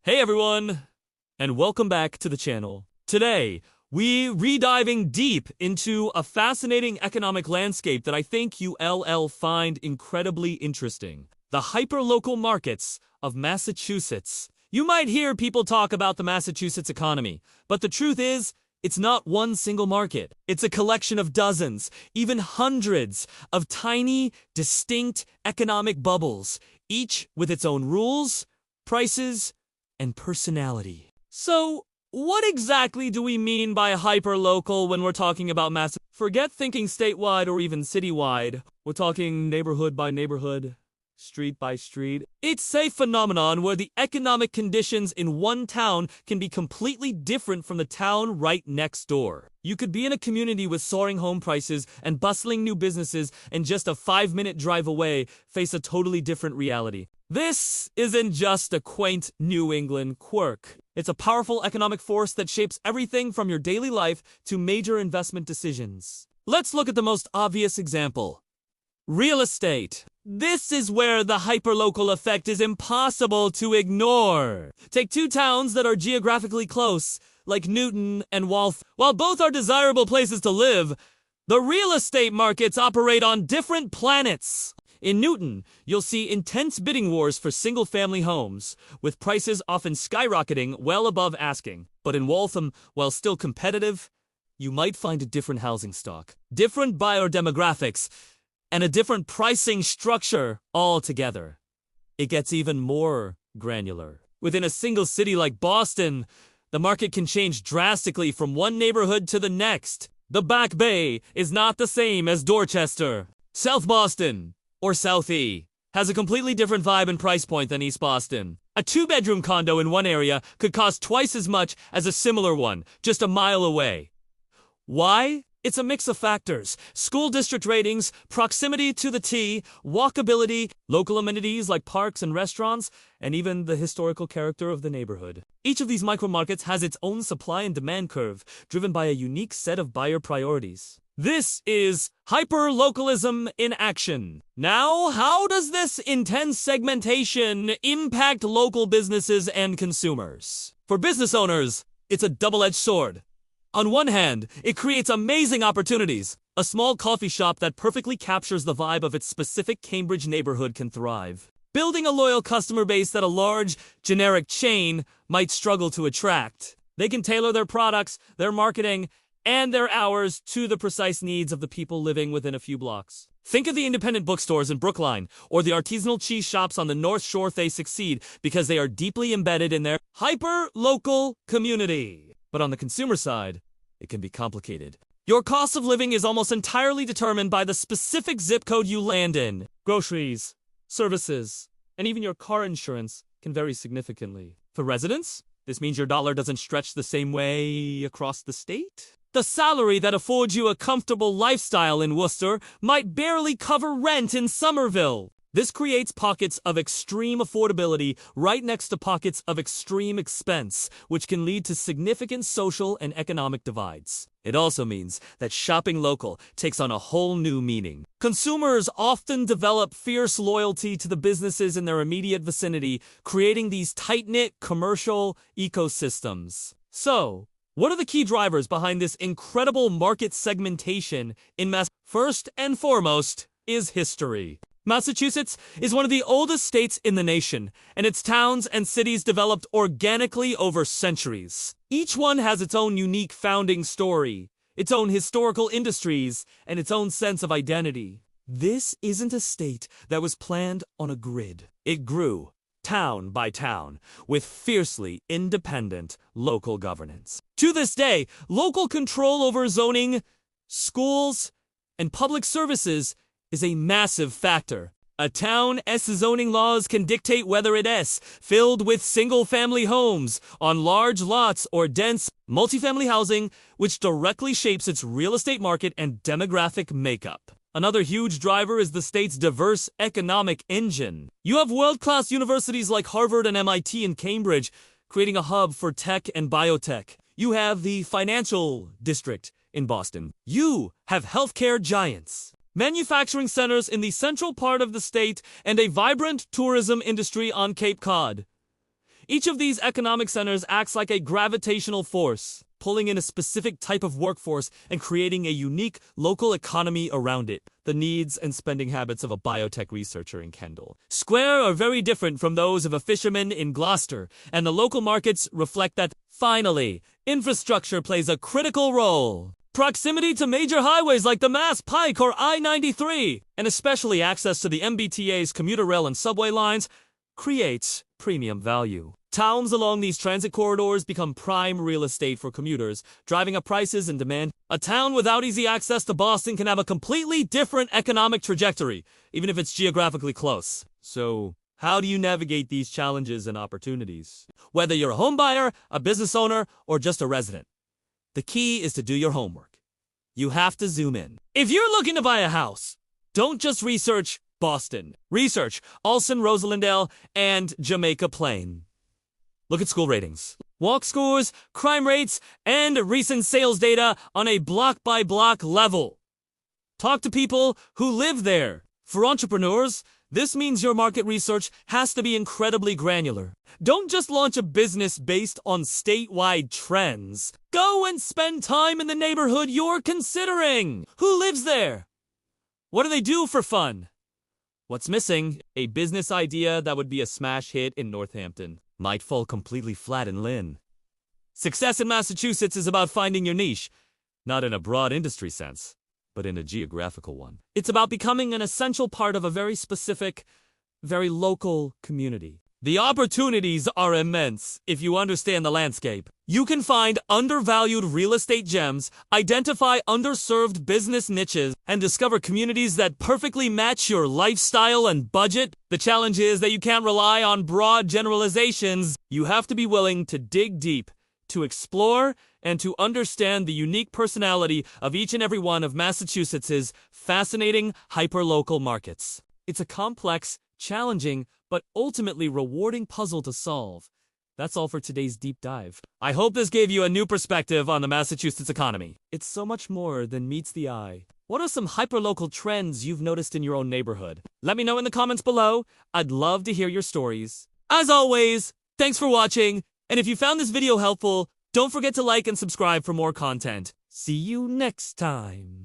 Hey everyone, and welcome back to the channel. Today, we're re-diving deep into a fascinating economic landscape that I think you'll find incredibly interesting. The hyper-local markets of Massachusetts. You might hear people talk about the Massachusetts economy, but the truth is, it's not one single market. It's a collection of dozens, even hundreds, of tiny, distinct economic bubbles, each with its own rules, prices, and personality. So, what exactly do we mean by hyper-local when we're talking about mass? Forget thinking statewide or even citywide. We're talking neighborhood by neighborhood, street by street. It's a phenomenon where the economic conditions in one town can be completely different from the town right next door. You could be in a community with soaring home prices and bustling new businesses, and just a 5-minute drive away face a totally different reality. This isn't just a quaint New England quirk. It's a powerful economic force that shapes everything from your daily life to major investment decisions. Let's look at the most obvious example. Real estate. This is where the hyperlocal effect is impossible to ignore. Take two towns that are geographically close, like Newton and Waltham. While both are desirable places to live, the real estate markets operate on different planets. In Newton, you'll see intense bidding wars for single-family homes, with prices often skyrocketing well above asking. But in Waltham, while still competitive, you might find a different housing stock, different buyer demographics, and a different pricing structure altogether. It gets even more granular. Within a single city like Boston, the market can change drastically from one neighborhood to the next. The Back Bay is not the same as Dorchester. South Boston, or Southie, has a completely different vibe and price point than East Boston. A 2-bedroom condo in one area could cost twice as much as a similar one, just a mile away. Why? It's a mix of factors: school district ratings, proximity to the T, walkability, local amenities like parks and restaurants, and even the historical character of the neighborhood. Each of these micromarkets has its own supply and demand curve, driven by a unique set of buyer priorities. This is hyper-localism in action. Now, how does this intense segmentation impact local businesses and consumers? For business owners, it's a double-edged sword. On one hand, it creates amazing opportunities. A small coffee shop that perfectly captures the vibe of its specific Cambridge neighborhood can thrive, building a loyal customer base that a large, generic chain might struggle to attract. They can tailor their products, their marketing, and their hours to the precise needs of the people living within a few blocks. Think of the independent bookstores in Brookline, or the artisanal cheese shops on the North Shore. They succeed because they are deeply embedded in their hyper-local community. But on the consumer side, it can be complicated. Your cost of living is almost entirely determined by the specific zip code you land in. Groceries, services, and even your car insurance can vary significantly. For residents, this means your dollar doesn't stretch the same way across the state. The salary that affords you a comfortable lifestyle in Worcester might barely cover rent in Somerville. This creates pockets of extreme affordability right next to pockets of extreme expense, which can lead to significant social and economic divides. It also means that shopping local takes on a whole new meaning. Consumers often develop fierce loyalty to the businesses in their immediate vicinity, creating these tight-knit commercial ecosystems. So, what are the key drivers behind this incredible market segmentation in Massachusetts? First and foremost is history. Massachusetts is one of the oldest states in the nation, and its towns and cities developed organically over centuries. Each one has its own unique founding story, its own historical industries, and its own sense of identity. This isn't a state that was planned on a grid. It grew, town by town, with fiercely independent local governance. To this day, local control over zoning, schools, and public services is a massive factor. A town's zoning laws can dictate whether it is filled with single-family homes on large lots or dense multifamily housing, which directly shapes its real estate market and demographic makeup. Another huge driver is the state's diverse economic engine. You have world-class universities like Harvard and MIT and Cambridge, creating a hub for tech and biotech. You have the financial district in Boston. You have healthcare giants, manufacturing centers in the central part of the state, and a vibrant tourism industry on Cape Cod. Each of these economic centers acts like a gravitational force, pulling in a specific type of workforce and creating a unique local economy around it. The needs and spending habits of a biotech researcher in Kendall Square are very different from those of a fisherman in Gloucester, and the local markets reflect that. Finally, infrastructure plays a critical role. Proximity to major highways like the Mass Pike or I-93, and especially access to the MBTA's commuter rail and subway lines, creates premium value. Towns along these transit corridors become prime real estate for commuters, driving up prices and demand. A town without easy access to Boston can have a completely different economic trajectory, even if it's geographically close. So, how do you navigate these challenges and opportunities? Whether you're a home buyer, a business owner, or just a resident, the key is to do your homework. You have to zoom in. If you're looking to buy a house, don't just research Boston. Research Alston, Roslindale, and Jamaica Plain. Look at school ratings, walk scores, crime rates, and recent sales data on a block-by-block level. Talk to people who live there. For entrepreneurs, this means your market research has to be incredibly granular. Don't just launch a business based on statewide trends. Go and spend time in the neighborhood you're considering. Who lives there? What do they do for fun? What's missing? A business idea that would be a smash hit in Northampton might fall completely flat in Lynn. Success in Massachusetts is about finding your niche, not in a broad industry sense, but in a geographical one. It's about becoming an essential part of a very specific, very local community. The opportunities are immense if you understand the landscape. You can find undervalued real estate gems, identify underserved business niches, and discover communities that perfectly match your lifestyle and budget. The challenge is that you can't rely on broad generalizations. You have to be willing to dig deep, to explore, and to understand the unique personality of each and every one of Massachusetts's fascinating hyperlocal markets. It's a complex, challenging, but ultimately rewarding puzzle to solve. That's all for today's deep dive. I hope this gave you a new perspective on the Massachusetts economy. It's so much more than meets the eye. What are some hyperlocal trends you've noticed in your own neighborhood? Let me know in the comments below. I'd love to hear your stories. As always, thanks for watching, and if you found this video helpful, don't forget to like and subscribe for more content. See you next time.